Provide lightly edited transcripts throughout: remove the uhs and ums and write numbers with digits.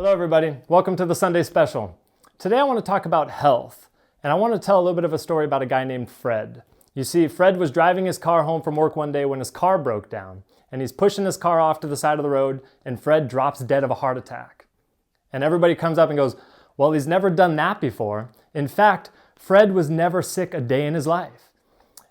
Hello everybody, welcome to the Sunday Special. Today I want to talk about health, and I want to tell a little bit of a story about a guy named Fred. You see, Fred was driving his car home from work one day when his car broke down, and he's pushing his car off to the side of the road, and Fred drops dead of a heart attack. And everybody comes up and goes, well, he's never done that before. In fact, Fred was never sick a day in his life.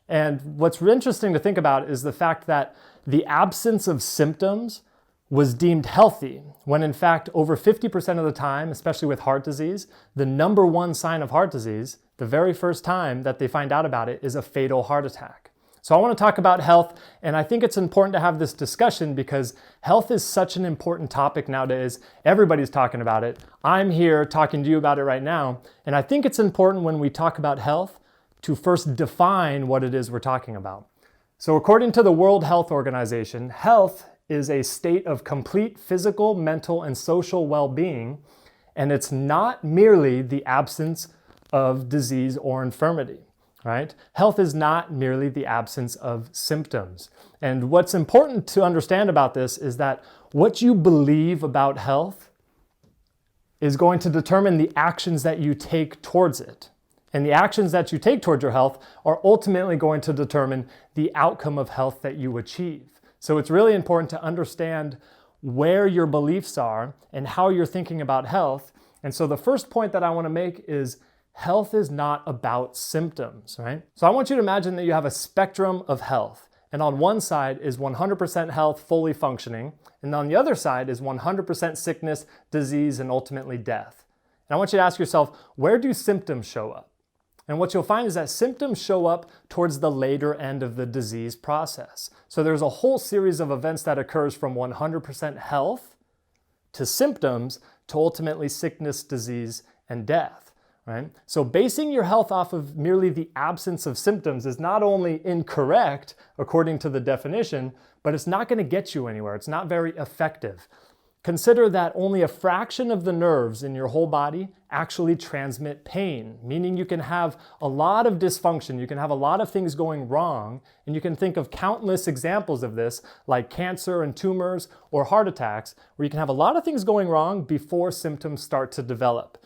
And what's interesting to think about is the fact that the absence of symptoms was deemed healthy, when in fact over 50% of the time, especially with heart disease, the number one sign of heart disease, the very first time that they find out about it, is a fatal heart attack. So I want to talk about health, and I think it's important to have this discussion because health is such an important topic nowadays. Everybody's talking about it. I'm here talking to you about it right now, and I think it's important when we talk about health to first define what it is we're talking about. So according to the World Health Organization, health is a state of complete physical, mental, and social well-being, and it's not merely the absence of disease or infirmity, right? Health is not merely the absence of symptoms. And what's important to understand about this is that what you believe about health is going to determine the actions that you take towards it. And the actions that you take towards your health are ultimately going to determine the outcome of health that you achieve. So it's really important to understand where your beliefs are and how you're thinking about health. And so the first point that I want to make is health is not about symptoms, right? So I want you to imagine that you have a spectrum of health. And on one side is 100% health, fully functioning. And on the other side is 100% sickness, disease, and ultimately death. And I want you to ask yourself, where do symptoms show up? And what you'll find is that symptoms show up towards the later end of the disease process. So there's a whole series of events that occurs from 100% health to symptoms to ultimately sickness, disease, and death, right? So basing your health off of merely the absence of symptoms is not only incorrect according to the definition, but it's not going to get you anywhere. It's not very effective. Consider that only a fraction of the nerves in your whole body actually transmit pain, meaning you can have a lot of dysfunction, you can have a lot of things going wrong, and you can think of countless examples of this, like cancer and tumors or heart attacks, where you can have a lot of things going wrong before symptoms start to develop.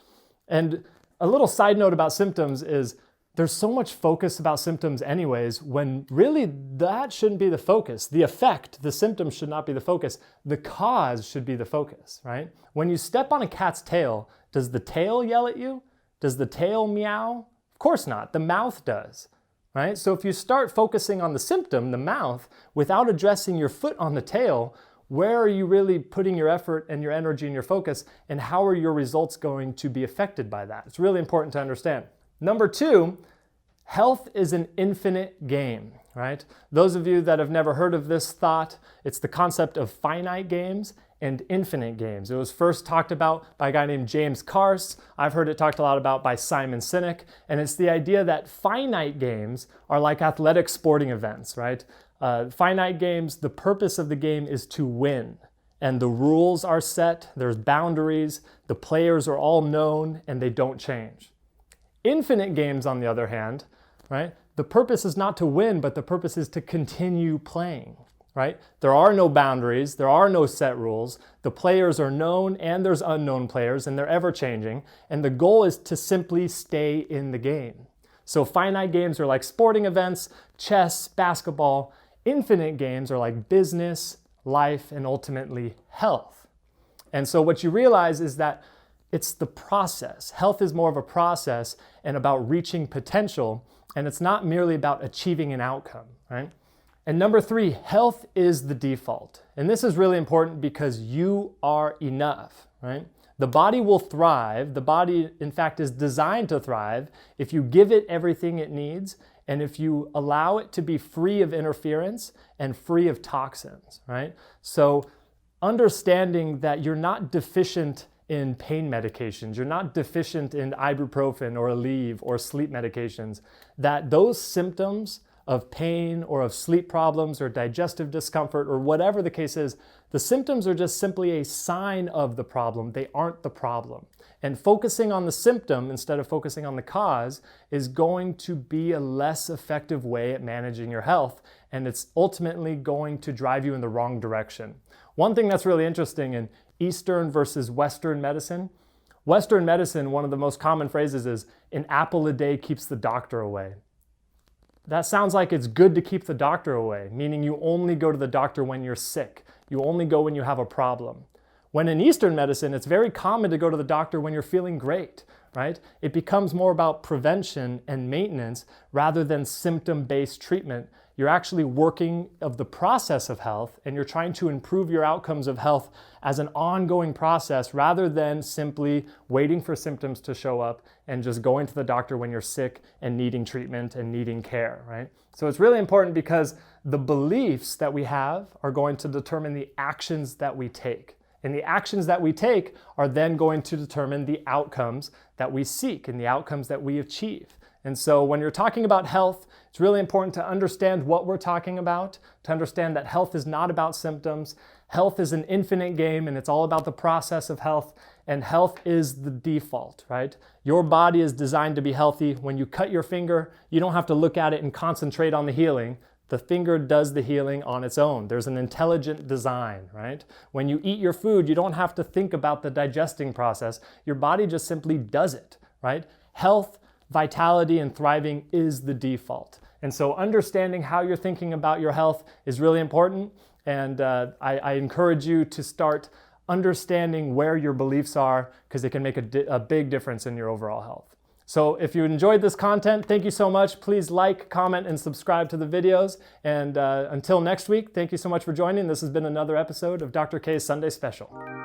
And a little side note about symptoms is there's so much focus about symptoms anyways, when really that shouldn't be the focus. The effect, the symptoms should not be the focus. The cause should be the focus, right? When you step on a cat's tail, does the tail yell at you? Does the tail meow? Of course not. The mouth does, right? So if you start focusing on the symptom, the mouth, without addressing your foot on the tail, where are you really putting your effort and your energy and your focus, and how are your results going to be affected by that? It's really important to understand. Number two, health is an infinite game, right? Those of you that have never heard of this thought, it's the concept of finite games and infinite games. It was first talked about by a guy named James Carse. I've heard it talked a lot about by Simon Sinek, and it's the idea that finite games are like athletic sporting events, right? Finite games, the purpose of the game is to win, and the rules are set, there's boundaries, the players are all known, and they don't change. Infinite games, on the other hand, right? The purpose is not to win, but the purpose is to continue playing, right? There are no boundaries, there are no set rules. The players are known and there's unknown players and they're ever changing. And the goal is to simply stay in the game. So finite games are like sporting events, chess, basketball. Infinite games are like business, life, and ultimately health. And so what you realize is that it's the process. Health is more of a process and about reaching potential, and it's not merely about achieving an outcome, right? And number three, health is the default. And this is really important because you are enough, right? The body will thrive. The body, in fact, is designed to thrive if you give it everything it needs and if you allow it to be free of interference and free of toxins, right? So understanding that you're not deficient in pain medications, you're not deficient in ibuprofen or Aleve or sleep medications, that those symptoms of pain or of sleep problems or digestive discomfort or whatever the case is, the symptoms are just simply a sign of the problem. They aren't the problem. And focusing on the symptom instead of focusing on the cause is going to be a less effective way at managing your health, and it's ultimately going to drive you in the wrong direction. One thing that's really interesting, and Eastern versus Western medicine. Western medicine, one of the most common phrases is, an apple a day keeps the doctor away. That sounds like it's good to keep the doctor away, meaning you only go to the doctor when you're sick. You only go when you have a problem. When in Eastern medicine, it's very common to go to the doctor when you're feeling great, right? It becomes more about prevention and maintenance rather than symptom-based treatment. You're actually working of the process of health, and you're trying to improve your outcomes of health as an ongoing process rather than simply waiting for symptoms to show up and just going to the doctor when you're sick and needing treatment and needing care, right? So it's really important because the beliefs that we have are going to determine the actions that we take. And the actions that we take are then going to determine the outcomes that we seek and the outcomes that we achieve. And so when you're talking about health, it's really important to understand what we're talking about, to understand that health is not about symptoms. Health is an infinite game, and it's all about the process of health, and health is the default, right? Your body is designed to be healthy. When you cut your finger, you don't have to look at it and concentrate on the healing. The finger does the healing on its own. There's an intelligent design, right? When you eat your food, you don't have to think about the digesting process. Your body just simply does it, right? Health, vitality, and thriving is the default. And so understanding how you're thinking about your health is really important. And I encourage you to start understanding where your beliefs are, because it can make a big difference in your overall health. So if you enjoyed this content, thank you so much. Please like, comment, and subscribe to the videos. And until next week, thank you so much for joining. This has been another episode of Dr. K's Sunday Special.